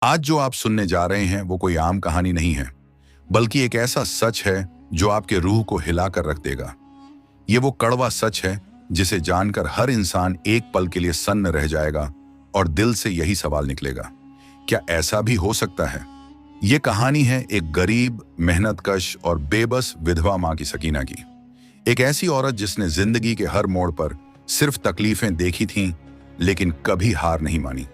आज जो आप सुनने जा रहे हैं वो कोई आम कहानी नहीं है, बल्कि एक ऐसा सच है जो आपके रूह को हिलाकर रख देगा। ये वो कड़वा सच है जिसे जानकर हर इंसान एक पल के लिए सन्न रह जाएगा और दिल से यही सवाल निकलेगा, क्या ऐसा भी हो सकता है? ये कहानी है एक गरीब, मेहनतकश और बेबस विधवा मां की, सकीना की। एक ऐसी औरत जिसने जिंदगी के हर मोड़ पर सिर्फ तकलीफें देखी थीं, लेकिन कभी हार नहीं मानी।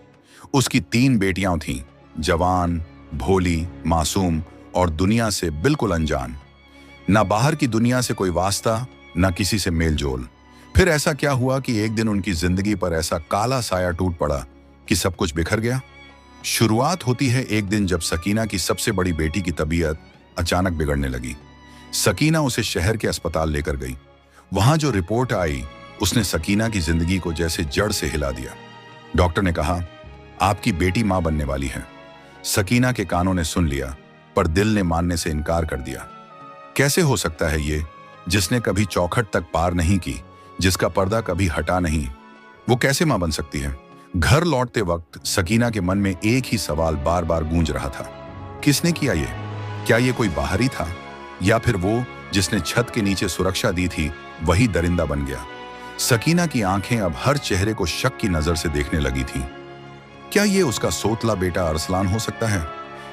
उसकी 3 बेटियां थीं, जवान, भोली, मासूम और दुनिया से बिल्कुल अनजान। ना बाहर की दुनिया से कोई वास्ता, ना किसी से मेल जोल। फिर ऐसा क्या हुआ कि एक दिन उनकी जिंदगी पर ऐसा काला साया टूट पड़ा कि सब कुछ बिखर गया। शुरुआत होती है एक दिन जब सकीना की सबसे बड़ी बेटी की तबीयत अचानक बिगड़ने लगी। सकीना उसे शहर के अस्पताल लेकर गई। वहां जो रिपोर्ट आई उसने सकीना की जिंदगी को जैसे जड़ से हिला दिया। डॉक्टर ने कहा, आपकी बेटी मां बनने वाली है। सकीना के कानों ने सुन लिया, पर दिल ने मानने से इनकार कर दिया। कैसे हो सकता है ये, जिसने कभी चौखट तक पार नहीं की, जिसका पर्दा कभी हटा नहीं, वो कैसे मां बन सकती है? घर लौटते वक्त सकीना के मन में एक ही सवाल बार बार गूंज रहा था, किसने किया ये? क्या ये कोई बाहरी था, या फिर वो जिसने छत के नीचे सुरक्षा दी थी वही दरिंदा बन गया? सकीना की आंखें अब हर चेहरे को शक की नजर से देखने लगी थीं। क्या ये उसका सोतला बेटा अरसलान हो सकता है,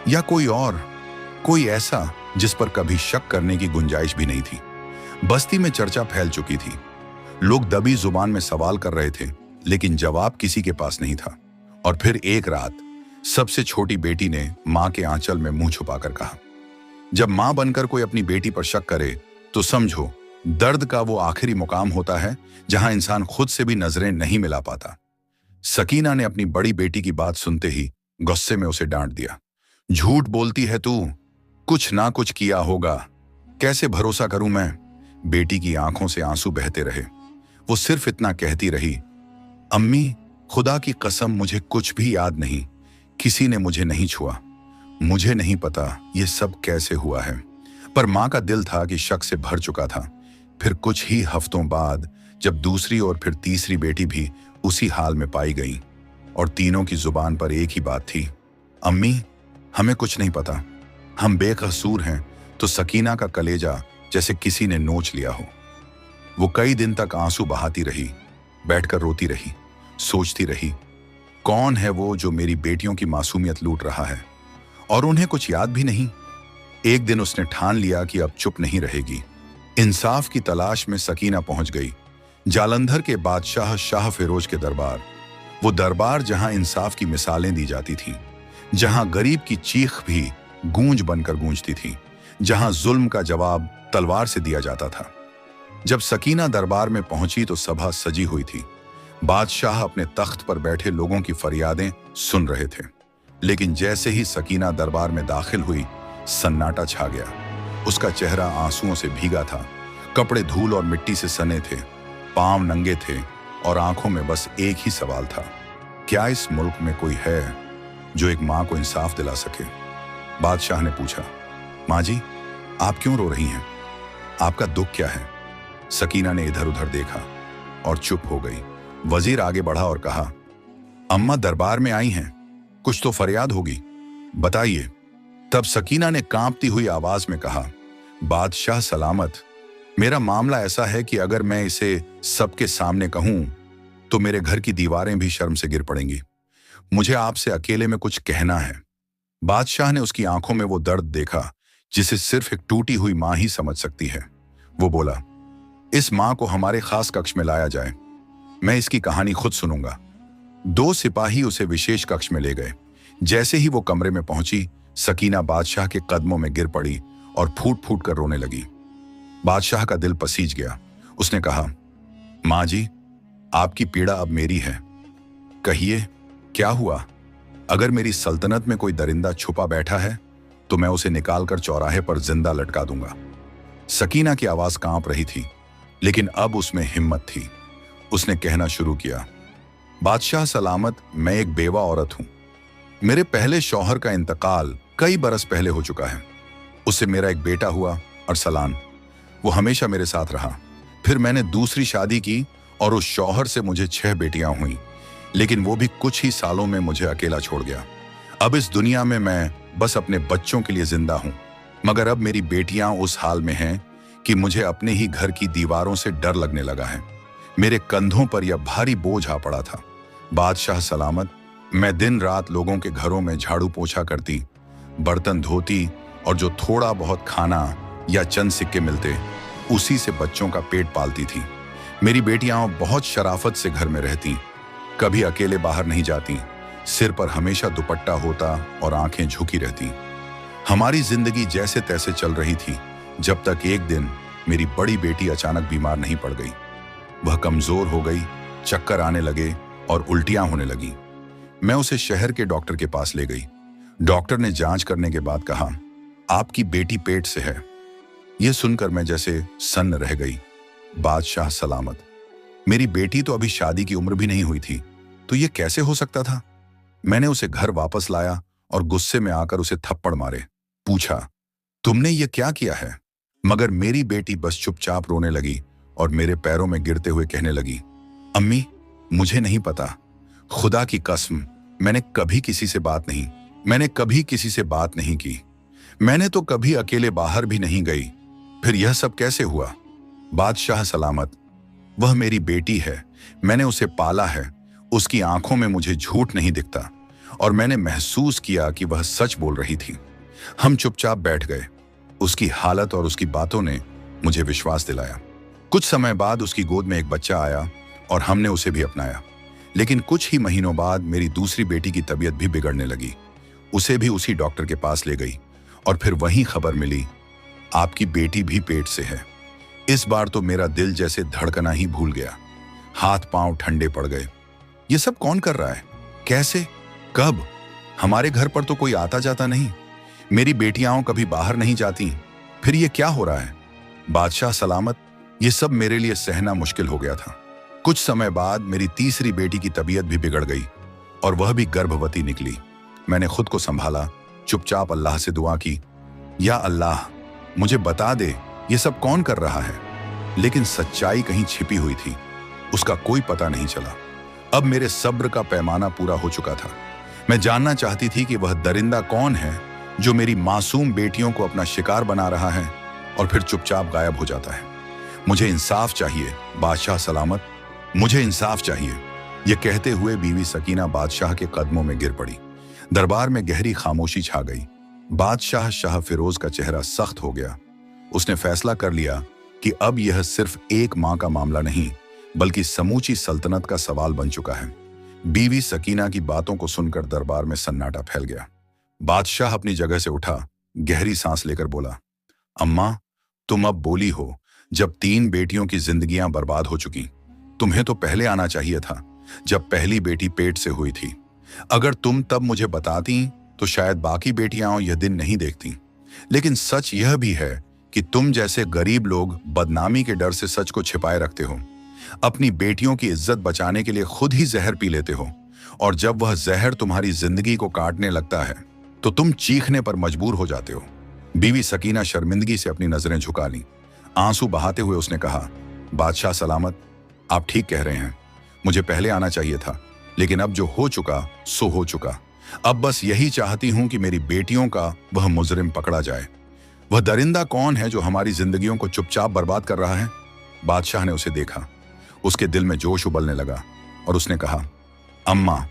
या कोई और, कोई ऐसा जिस पर कभी शक करने की गुंजाइश भी नहीं थी? बस्ती में चर्चा फैल चुकी थी। लोग दबी जुबान में सवाल कर रहे थे, लेकिन जवाब किसी के पास नहीं था। और फिर एक रात सबसे छोटी बेटी ने मां के आंचल में मुंह छुपाकर कहा, जब मां बनकर कोई अपनी बेटी पर शक करे तो समझो दर्द का वो आखिरी मुकाम होता है जहां इंसान खुद से भी नजरें नहीं मिला पाता। सकीना ने अपनी बड़ी बेटी की बात सुनते ही गुस्से में उसे डांट दिया। झूठ बोलती है तू, कुछ ना कुछ किया होगा, कैसे भरोसा करूं मैं? बेटी की आंखों से आंसू बहते रहे। वो सिर्फ इतना कहती रही, अम्मी, खुदा की कसम मुझे कुछ भी याद नहीं, किसी ने मुझे नहीं छुआ, मुझे नहीं पता ये सब कैसे हुआ है। पर मां का दिल था कि शक से भर चुका था। फिर कुछ ही हफ्तों बाद जब दूसरी और फिर तीसरी बेटी भी उसी हाल में पाई गई और तीनों की जुबान पर एक ही बात थी, अम्मी, हमें कुछ नहीं पता, हम बेकसूर हैं, तो सकीना का कलेजा जैसे किसी ने नोच लिया हो। वो कई दिन तक आंसू बहाती रही, बैठकर रोती रही, सोचती रही, कौन है वो जो मेरी बेटियों की मासूमियत लूट रहा है, और उन्हें कुछ याद भी नहीं। एक दिन उसने ठान लिया कि अब चुप नहीं रहेगी। इंसाफ की तलाश में सकीना पहुंच गई जालंधर के बादशाह शाह फिरोज के दरबार। वो दरबार जहां इंसाफ की मिसालें दी जाती थीं, जहां गरीब की चीख भी गूंज बनकर गूंजती थी, जहां जुल्म का जवाब तलवार से दिया जाता था। जब सकीना दरबार में पहुंची तो सभा सजी हुई थी। बादशाह अपने तख्त पर बैठे लोगों की फरियादें सुन रहे थे। लेकिन जैसे ही सकीना दरबार में दाखिल हुई, सन्नाटा छा गया। उसका चेहरा आंसुओं से भीगा था, कपड़े धूल और मिट्टी से सने थे, पांव नंगे थे और आंखों में बस एक ही सवाल था, क्या इस मुल्क में कोई है जो एक मां को इंसाफ दिला सके? बादशाह ने पूछा, मां जी, आप क्यों रो रही हैं? आपका दुख क्या है? सकीना ने इधर उधर देखा और चुप हो गई। वजीर आगे बढ़ा और कहा, अम्मा दरबार में आई हैं, कुछ तो फरियाद होगी, बताइए। तब सकीना ने कांपती हुई आवाज में कहा, बादशाह सलामत, मेरा मामला ऐसा है कि अगर मैं इसे सबके सामने कहूं तो मेरे घर की दीवारें भी शर्म से गिर पड़ेंगी। मुझे आपसे अकेले में कुछ कहना है। बादशाह ने उसकी आंखों में वो दर्द देखा जिसे सिर्फ एक टूटी हुई मां ही समझ सकती है। वो बोला, इस मां को हमारे खास कक्ष में लाया जाए, मैं इसकी कहानी खुद सुनूंगा। 2 सिपाही उसे विशेष कक्ष में ले गए। जैसे ही वो कमरे में पहुंची, सकीना बादशाह के कदमों में गिर पड़ी और फूट फूट कर रोने लगी। बादशाह का दिल पसीज गया। उसने कहा, मां जी, आपकी पीड़ा अब मेरी है, कहिए क्या हुआ? अगर मेरी सल्तनत में कोई दरिंदा छुपा बैठा है तो मैं उसे निकालकर चौराहे पर जिंदा लटका दूंगा। सकीना की आवाज कांप रही थी, लेकिन अब उसमें हिम्मत थी। उसने कहना शुरू किया, बादशाह सलामत, मैं एक बेवा औरत हूं। मेरे पहले शौहर का इंतकाल कई बरस पहले हो चुका है। उससे मेरा एक बेटा हुआ, अरसलान। वो हमेशा मेरे साथ रहा। फिर मैंने दूसरी शादी की और उस शौहर से मुझे 6 बेटियां हुईं, लेकिन वो भी कुछ ही सालों में मुझे अकेला छोड़ गया। अब इस दुनिया में मैं बस अपने बच्चों के लिए जिंदा हूं, मगर अब मेरी बेटियां उस हाल में हैं कि मुझे अपने ही घर की दीवारों से डर लगने लगा है। मेरे कंधों पर यह भारी बोझ आ पड़ा था। बादशाह सलामत, मैं दिन रात लोगों के घरों में झाड़ू पोछा करती, बर्तन धोती और जो थोड़ा बहुत खाना या चंद सिक्के मिलते उसी से बच्चों का पेट पालती थी। मेरी बेटियां बहुत शराफत से घर में रहती, कभी अकेले बाहर नहीं जाती, सिर पर हमेशा दुपट्टा होता और आंखें झुकी रहती। हमारी जिंदगी जैसे तैसे चल रही थी, जब तक एक दिन मेरी बड़ी बेटी अचानक बीमार नहीं पड़ गई। वह कमजोर हो गई, चक्कर आने लगे और उल्टियां होने लगी। मैं उसे शहर के डॉक्टर के पास ले गई। डॉक्टर ने जांच करने के बाद कहा, आपकी बेटी पेट से है। यह सुनकर मैं जैसे सन्न रह गई। बादशाह सलामत, मेरी बेटी तो अभी शादी की उम्र भी नहीं हुई थी, तो यह कैसे हो सकता था? मैंने उसे घर वापस लाया और गुस्से में आकर उसे थप्पड़ मारे। पूछा, तुमने ये क्या किया है? मगर मेरी बेटी बस चुपचाप रोने लगी और मेरे पैरों में गिरते हुए कहने लगी, अम्मी, मुझे नहीं पता, खुदा की कसम, मैंने कभी किसी से बात नहीं की। मैंने तो कभी अकेले बाहर भी नहीं गई। फिर यह सब कैसे हुआ? बादशाह सलामत, वह मेरी बेटी है, मैंने उसे पाला है, उसकी आंखों में मुझे झूठ नहीं दिखता और मैंने महसूस किया कि वह सच बोल रही थी। हम चुपचाप बैठ गए। उसकी हालत और उसकी बातों ने मुझे विश्वास दिलाया। कुछ समय बाद उसकी गोद में एक बच्चा आया और हमने उसे भी अपनाया। लेकिन कुछ ही महीनों बाद मेरी दूसरी बेटी की तबीयत भी बिगड़ने लगी। उसे भी उसी डॉक्टर के पास ले गई और फिर वही खबर मिली, आपकी बेटी भी पेट से है। इस बार तो मेरा दिल जैसे धड़कना ही भूल गया। हाथ पांव ठंडे पड़ गए। ये सब कौन कर रहा है? कैसे? कब? हमारे घर पर तो कोई आता जाता नहीं, मेरी बेटियां कभी बाहर नहीं जाती, फिर ये क्या हो रहा है? बादशाह सलामत, ये सब मेरे लिए सहना मुश्किल हो गया था। कुछ समय बाद मेरी तीसरी बेटी की तबीयत भी बिगड़ गई और वह भी गर्भवती निकली। मैंने खुद को संभाला, चुपचाप अल्लाह से दुआ की, या अल्लाह, मुझे बता दे ये सब कौन कर रहा है? लेकिन सच्चाई कहीं छिपी हुई थी, उसका कोई पता नहीं चला। अब मेरे सब्र का पैमाना पूरा हो चुका था। मैं जानना चाहती थी कि वह दरिंदा कौन है जो मेरी मासूम बेटियों को अपना शिकार बना रहा है और फिर चुपचाप गायब हो जाता है। मुझे इंसाफ चाहिए बादशाह सलामत, मुझे इंसाफ चाहिए। यह कहते हुए बीवी सकीना बादशाह के कदमों में गिर पड़ी। दरबार में गहरी खामोशी छा गई। बादशाह शाह फिरोज का चेहरा सख्त हो गया। उसने फैसला कर लिया कि अब यह सिर्फ एक मां का मामला नहीं, बल्कि समूची सल्तनत का सवाल बन चुका है। बीवी सकीना की बातों को सुनकर दरबार में सन्नाटा फैल गया। बादशाह अपनी जगह से उठा, गहरी सांस लेकर बोला, अम्मा, तुम अब बोली हो जब 3 बेटियों की जिंदगियां बर्बाद हो चुकी। तुम्हें तो पहले आना चाहिए था, जब पहली बेटी पेट से हुई थी। अगर तुम तब मुझे बताती तो शायद बाकी बेटियां यह दिन नहीं देखती। लेकिन सच यह भी है कि तुम जैसे गरीब लोग बदनामी के डर से सच को छिपाए रखते हो। अपनी बेटियों की इज्जत बचाने के लिए खुद ही जहर पी लेते हो, और जब वह जहर तुम्हारी जिंदगी को काटने लगता है तो तुम चीखने पर मजबूर हो जाते हो। बीवी सकीना शर्मिंदगी से अपनी नजरें झुका लीं। आंसू बहाते हुए उसने कहा, बादशाह सलामत, आप ठीक कह रहे हैं, मुझे पहले आना चाहिए था, लेकिन अब जो हो चुका सो हो चुका। अब बस यही चाहती हूं कि मेरी बेटियों का वह मुजरिम पकड़ा जाए। वह दरिंदा कौन है जो हमारी जिंदगियों को चुपचाप बर्बाद कर रहा है? बादशाह ने उसे देखा। उसके दिल में जोश उबलने लगा और उसने कहा, अम्मा,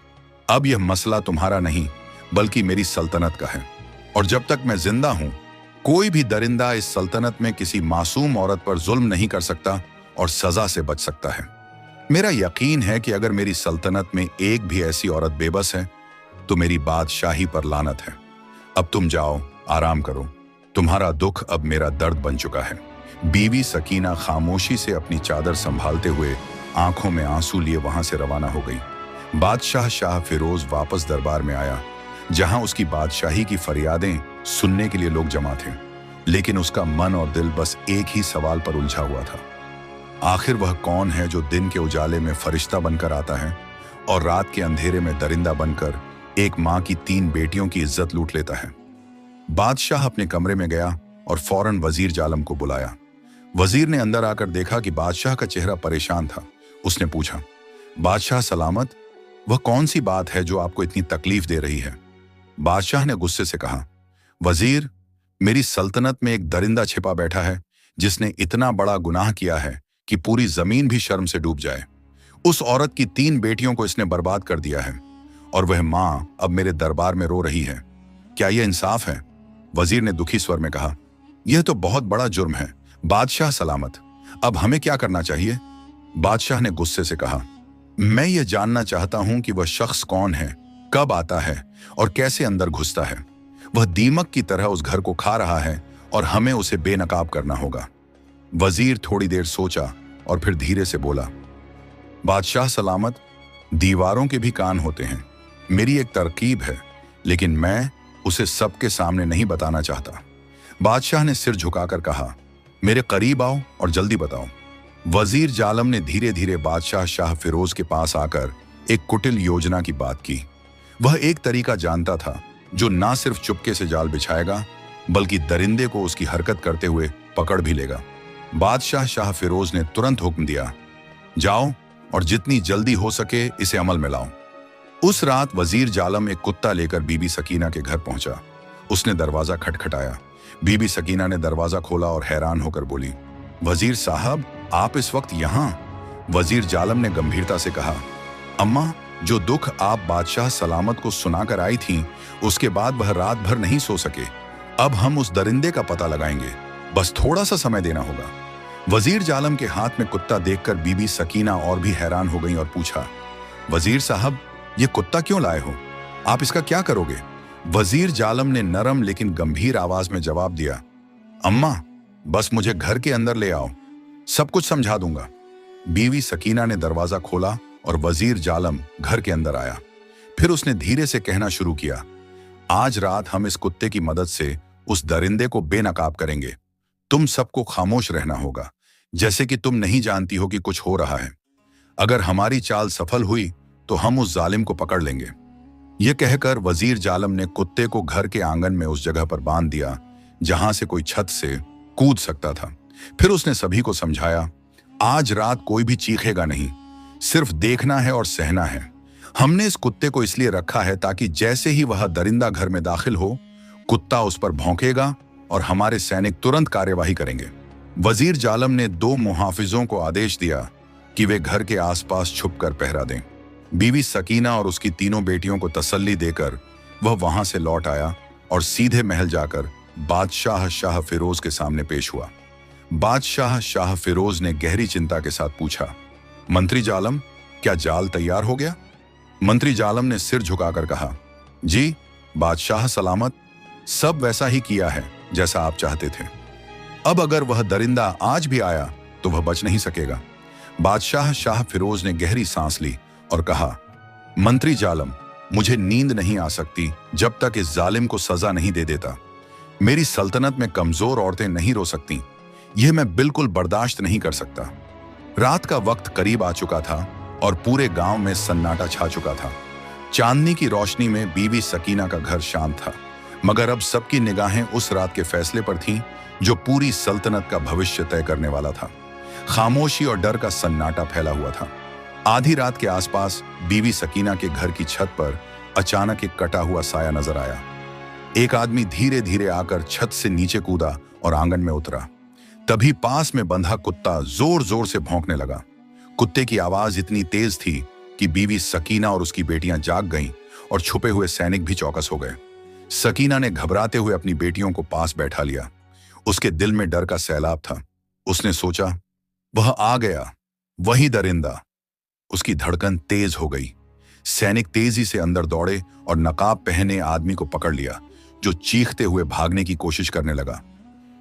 अब यह मसला तुम्हारा नहीं बल्कि मेरी सल्तनत का है, और जब तक मैं जिंदा हूं कोई भी दरिंदा इस सल्तनत में किसी मासूम औरत पर जुल्म नहीं कर सकता और सजा से बच सकता है। मेरा यकीन है कि अगर मेरी सल्तनत में एक भी ऐसी औरत बेबस है तो मेरी बादशाही पर लानत है। अब तुम जाओ, आराम करो, तुम्हारा दुख अब मेरा दर्द बन चुका है। बीवी सकीना खामोशी से अपनी चादर संभालते हुए आंखों में आंसू लिए वहां से रवाना हो गई। बादशाह शाह फिरोज वापस दरबार में आया, जहां उसकी बादशाही की फरियादें सुनने के लिए लोग जमा थे। लेकिन उसका मन और दिल बस एक ही सवाल पर उलझा हुआ था, आखिर वह कौन है जो दिन के उजाले में फरिश्ता बनकर आता है और रात के अंधेरे में दरिंदा बनकर एक मां की 3 बेटियों की इज्जत लूट लेता है। बादशाह अपने कमरे में गया और फौरन वजीर जालम को बुलाया। वजीर ने अंदर आकर देखा कि बादशाह का चेहरा परेशान था। उसने पूछा, बादशाह सलामत, वह कौन सी बात है जो आपको इतनी तकलीफ दे रही है? बादशाह ने गुस्से से कहा, वजीर, मेरी सल्तनत में एक दरिंदा छिपा बैठा है जिसने इतना बड़ा गुनाह किया है कि पूरी जमीन भी शर्म से डूब जाए। उस औरत की 3 बेटियों को इसने बर्बाद कर दिया है और वह मां अब मेरे दरबार में रो रही है। क्या यह इंसाफ है? वजीर ने दुखी स्वर में कहा, यह तो बहुत बड़ा जुर्म है। बादशाह सलामत, अब हमें क्या करना चाहिए? बादशाह ने गुस्से से कहा, मैं यह जानना चाहता हूं कि वह शख्स कौन है, कब आता है और कैसे अंदर घुसता है। वह दीमक की तरह उस घर को खा रहा है और हमें उसे बेनकाब करना होगा। वजीर थोड़ी देर सोचा और फिर धीरे से बोला, बादशाह सलामत, दीवारों के भी कान होते हैं। मेरी एक तरकीब है, लेकिन मैं उसे सबके सामने नहीं बताना चाहता। बादशाह ने सिर झुकाकर कहा, मेरे करीब आओ और जल्दी बताओ। वजीर जालम ने धीरे धीरे बादशाह शाह फिरोज के पास आकर एक कुटिल योजना की बात की। वह एक तरीका जानता था जो ना सिर्फ चुपके से जाल बिछाएगा बल्कि दरिंदे को उसकी हरकत करते हुए पकड़ भी लेगा। बादशाह शाह फिरोज ने तुरंत हुक्म दिया, जाओ और जितनी जल्दी हो सके इसे अमल में लाओ। उस रात वजीर जालम एक कुत्ता लेकर बीबी सकीना के घर पहुंचा। उसने दरवाजा खटखटाया। बीबी सकीना ने दरवाजा खोला और हैरान होकर बोली, वजीर साहब, आप इस वक्त यहां? वजीर जालम ने गंभीरता से कहा, अम्मा, जो दुख आप बादशाह सलामत को सुनाकर आई थीं, उसके बाद वह रात भर नहीं सो सके। अब हम उस दरिंदे का पता लगाएंगे, बस थोड़ा सा समय देना होगा। वजीर जालम के हाथ में कुत्ता देखकर बीबी सकीना और भी हैरान हो गई और पूछा, वजीर साहब, ये कुत्ता क्यों लाए हो? आप इसका क्या करोगे? वजीर जालम ने नरम लेकिन गंभीर आवाज में जवाब दिया, अम्मा, बस मुझे घर के अंदर ले आओ, सब कुछ समझा दूंगा। बीवी सकीना ने दरवाजा खोला और वजीर जालम घर के अंदर आया। फिर उसने धीरे से कहना शुरू किया, आज रात हम इस कुत्ते की मदद से उस दरिंदे को बेनकाब करेंगे। तुम सबको खामोश रहना होगा, जैसे कि तुम नहीं जानती हो कि कुछ हो रहा है। अगर हमारी चाल सफल हुई तो हम उस जालिम को पकड़ लेंगे। यह कहकर वजीर जालम ने कुत्ते को घर के आंगन में उस जगह पर बांध दिया जहां से कोई छत से कूद सकता था। फिर उसने सभी को समझाया, आज रात कोई भी चीखेगा नहीं, सिर्फ देखना है और सहना है। हमने इस कुत्ते को इसलिए रखा है ताकि जैसे ही वह दरिंदा घर में दाखिल हो, कुत्ता उस पर भौंकेगा और हमारे सैनिक तुरंत कार्यवाही करेंगे। वजीर जालम ने 2 मुहाफिजों को आदेश दिया कि वे घर के आसपास छुपकर पहरा दें। बीवी सकीना और उसकी 3 बेटियों को तसल्ली देकर वह वहां से लौट आया और सीधे महल जाकर बादशाह शाह फिरोज के सामने पेश हुआ। बादशाह शाह फिरोज ने गहरी चिंता के साथ पूछा, मंत्री जालम, क्या जाल तैयार हो गया? मंत्री जालम ने सिर झुकाकर कहा, जी बादशाह सलामत, सब वैसा ही किया है जैसा आप चाहते थे। अब अगर वह दरिंदा आज भी आया तो वह बच नहीं सकेगा। बादशाह शाह फिरोज ने गहरी सांस ली और कहा, मंत्री जालम, मुझे नींद नहीं आ सकती जब तक इस जालिम को सजा नहीं दे देता। मेरी सल्तनत में कमजोर औरतें नहीं रो सकती, यह मैं बिल्कुल बर्दाश्त नहीं कर सकता। रात का वक्त करीब आ चुका था और पूरे गांव में सन्नाटा छा चुका था। चांदनी की रोशनी में बीवी सकीना का घर शांत था, मगर अब सबकी निगाहें उस रात के फैसले पर थीं जो पूरी सल्तनत का भविष्य तय करने वाला था। खामोशी और डर का सन्नाटा फैला हुआ था। आधी रात के आसपास बीवी सकीना के घर की छत पर अचानक एक कटा हुआ साया नजर आया। एक आदमी धीरे धीरे आकर छत से नीचे कूदा और आंगन में उतरा। तभी पास में बंधा कुत्ता जोर जोर से भौंकने लगा। कुत्ते की आवाज इतनी तेज थी कि बीवी सकीना और उसकी बेटियां जाग गईं और छुपे हुए सैनिक भी चौकस हो गए। सकीना ने घबराते हुए अपनी बेटियों को पास बैठा लिया। उसके दिल में डर का सैलाब था। उसने सोचा, वह आ गया, वही दरिंदा। उसकी धड़कन तेज हो गई। सैनिक तेजी से अंदर दौड़े और नकाब पहने आदमी को पकड़ लिया, जो चीखते हुए भागने की कोशिश करने लगा।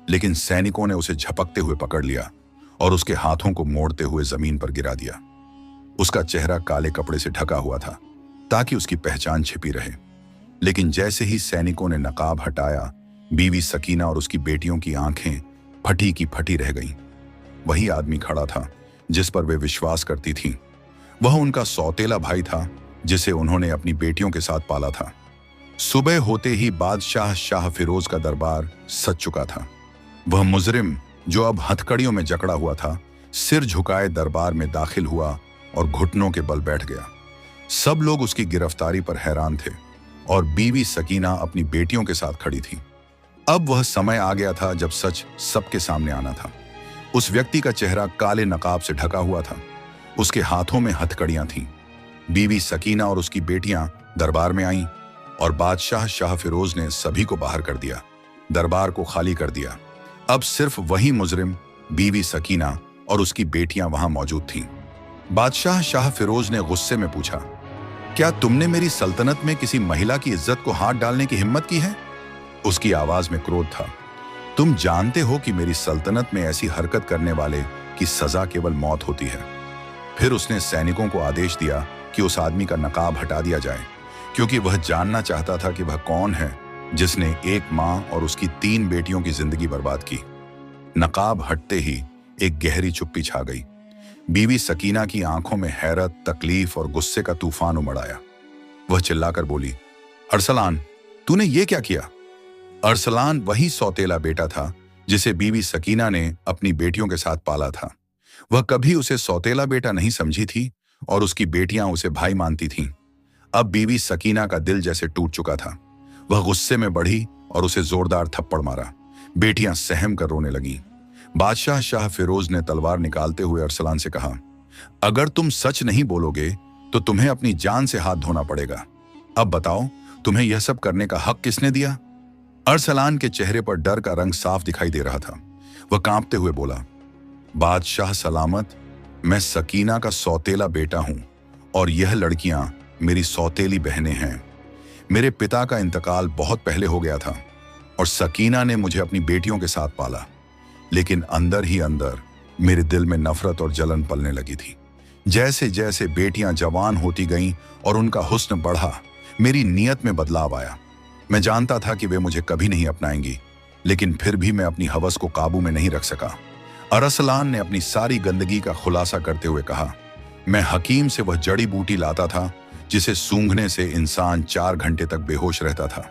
लेकिन सैनिकों ने उसे झपकते हुए पकड़ लिया और उसके हाथों को मोड़ते हुए जमीन पर गिरा दिया। उसका चेहरा काले कपड़े से ढका हुआ था ताकि उसकी पहचान छिपी रहे। लेकिन जैसे ही सैनिकों ने नकाब हटाया, बीवी सकीना और उसकी बेटियों की आंखें फटी की फटी रह गईं। वही आदमी खड़ा था जिस पर वे विश्वास करती थीं। वह उनका सौतेला भाई था जिसे उन्होंने अपनी बेटियों के साथ पाला था। सुबह होते ही बादशाह शाह फिरोज का दरबार सज चुका था। वह मुजरिम, जो अब हथकड़ियों में जकड़ा हुआ था, सिर झुकाए दरबार में दाखिल हुआ और घुटनों के बल बैठ गया। सब लोग उसकी गिरफ्तारी पर हैरान थे। और बीवी सकीना अपनी बेटियों के साथ खड़ी थी। अब वह समय आ गया था जब सच सबके सामने आना था। उस व्यक्ति का चेहरा काले नकाब से ढका हुआ था। उसके हाथों में हथकड़ियां थीं। बीवी सकीना और उसकी बेटियां दरबार में आईं और बादशाह शाह फिरोज ने सभी को बाहर कर दिया, दरबार को खाली कर दिया। अब सिर्फ वही मुजरिम, बीवी सकीना और उसकी बेटियां वहां मौजूद थीं। बादशाह शाह फिरोज ने गुस्से में पूछा, क्या तुमने मेरी सल्तनत में किसी महिला की इज्जत को हाथ डालने की हिम्मत की है? उसकी आवाज में क्रोध था। तुम जानते हो कि मेरी सल्तनत में ऐसी हरकत करने वाले की सजा केवल मौत होती है। फिर उसने सैनिकों को आदेश दिया कि उस आदमी का नकाब हटा दिया जाए, क्योंकि वह जानना चाहता था कि वह कौन है जिसने एक मां और उसकी 3 बेटियों की जिंदगी बर्बाद की। नकाब हटते ही एक गहरी चुप्पी छा गई। बीवी सकीना की आंखों में हैरत, तकलीफ और गुस्से का तूफान उमड़ आया। वह चिल्लाकर बोली, अरसलान, तूने ये क्या किया? अरसलान वही सौतेला बेटा था जिसे बीवी सकीना ने अपनी बेटियों के साथ पाला था। वह कभी उसे सौतेला बेटा नहीं समझी थी और उसकी बेटियां उसे भाई मानती थीं। अब बीवी सकीना का दिल जैसे टूट चुका था। वह गुस्से में बढ़ी और उसे जोरदार थप्पड़ मारा। बेटियां सहम कर रोने लगीं। बादशाह शाह फिरोज ने तलवार निकालते हुए अरसलान से कहा, अगर तुम सच नहीं बोलोगे तो तुम्हें अपनी जान से हाथ धोना पड़ेगा। अब बताओ, तुम्हें यह सब करने का हक किसने दिया? अरसलान के चेहरे पर डर का रंग साफ दिखाई दे रहा था। वह कांपते हुए बोला, बादशाह सलामत, मैं सकीना का सौतेला बेटा हूं और यह लड़कियां मेरी सौतेली बहनें हैं। मेरे पिता का इंतकाल बहुत पहले हो गया था और सकीना ने मुझे अपनी बेटियों के साथ पाला, लेकिन अंदर ही अंदर मेरे दिल में नफरत और जलन पलने लगी थी। जैसे जैसे बेटियां जवान होती गईं और उनका हुस्न बढ़ा, मेरी नीयत में बदलाव आया। मैं जानता था कि वे मुझे कभी नहीं अपनाएंगी, लेकिन फिर भी मैं अपनी हवस को काबू में नहीं रख सका। अरसलान ने अपनी सारी गंदगी का खुलासा करते हुए कहा, मैं हकीम से वह जड़ी बूटी लाता था जिसे सूंघने से इंसान 4 घंटे तक बेहोश रहता था।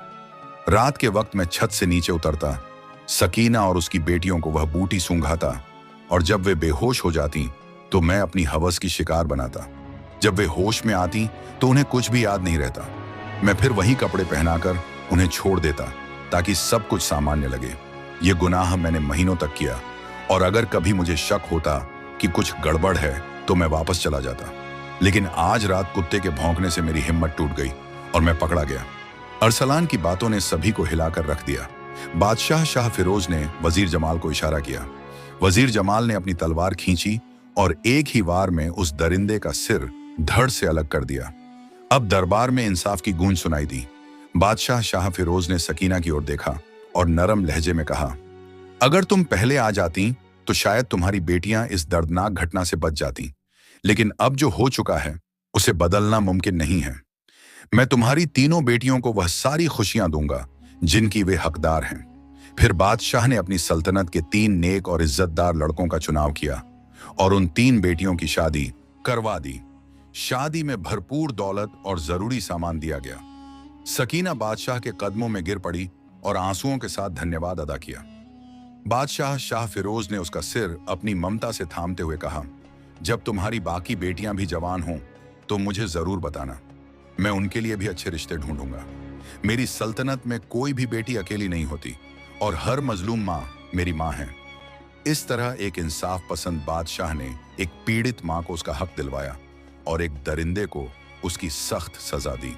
रात के वक्त मैं छत से नीचे उतरता, सकीना और उसकी बेटियों को वह बूटी सूंघाता और जब वे बेहोश हो जाती तो मैं अपनी हवस की शिकार बनाता। जब वे होश में आती तो उन्हें कुछ भी याद नहीं रहता। मैं फिर वही कपड़े पहनाकर उन्हें छोड़ देता ताकि सब कुछ सामान्य लगे। ये गुनाह मैंने महीनों तक किया और अगर कभी मुझे शक होता कि कुछ गड़बड़ है तो मैं वापस चला जाता। लेकिन आज रात कुत्ते के भौंकने से मेरी हिम्मत टूट गई और मैं पकड़ा गया। अरसलान की बातों ने सभी को हिलाकर रख दिया। बादशाह शाह फिरोज ने वजीर जमाल को इशारा किया। वजीर जमाल ने अपनी तलवार खींची और एक ही वार में उस दरिंदे का सिर धड़ से अलग कर दिया। अब दरबार में इंसाफ की गूंज सुनाई दी। बादशाह शाह फिरोज ने सकीना की ओर देखा और नरम लहजे में कहा, अगर तुम पहले आ जाती तो शायद तुम्हारी बेटियां इस दर्दनाक घटना से बच जाती, लेकिन अब जो हो चुका है उसे बदलना मुमकिन नहीं है। मैं तुम्हारी तीनों बेटियों को वह सारी खुशियां दूंगा जिनकी वे हकदार हैं। फिर बादशाह ने अपनी सल्तनत के 3 नेक और इज्जतदार लड़कों का चुनाव किया और उन 3 बेटियों की शादी करवा दी। शादी में भरपूर दौलत और जरूरी सामान दिया गया। सकीना बादशाह के कदमों में गिर पड़ी और आंसुओं के साथ धन्यवाद अदा किया। बादशाह शाह फिरोज ने उसका सिर अपनी ममता से थामते हुए कहा, जब तुम्हारी बाकी बेटियां भी जवान हों तो मुझे जरूर बताना। मैं उनके लिए भी अच्छे रिश्ते ढूंढूंगा। मेरी सल्तनत में कोई भी बेटी अकेली नहीं होती और हर मजलूम माँ मेरी माँ है। इस तरह एक इंसाफ पसंद बादशाह ने एक पीड़ित माँ को उसका हक दिलवाया और एक दरिंदे को उसकी सख्त सजा दी।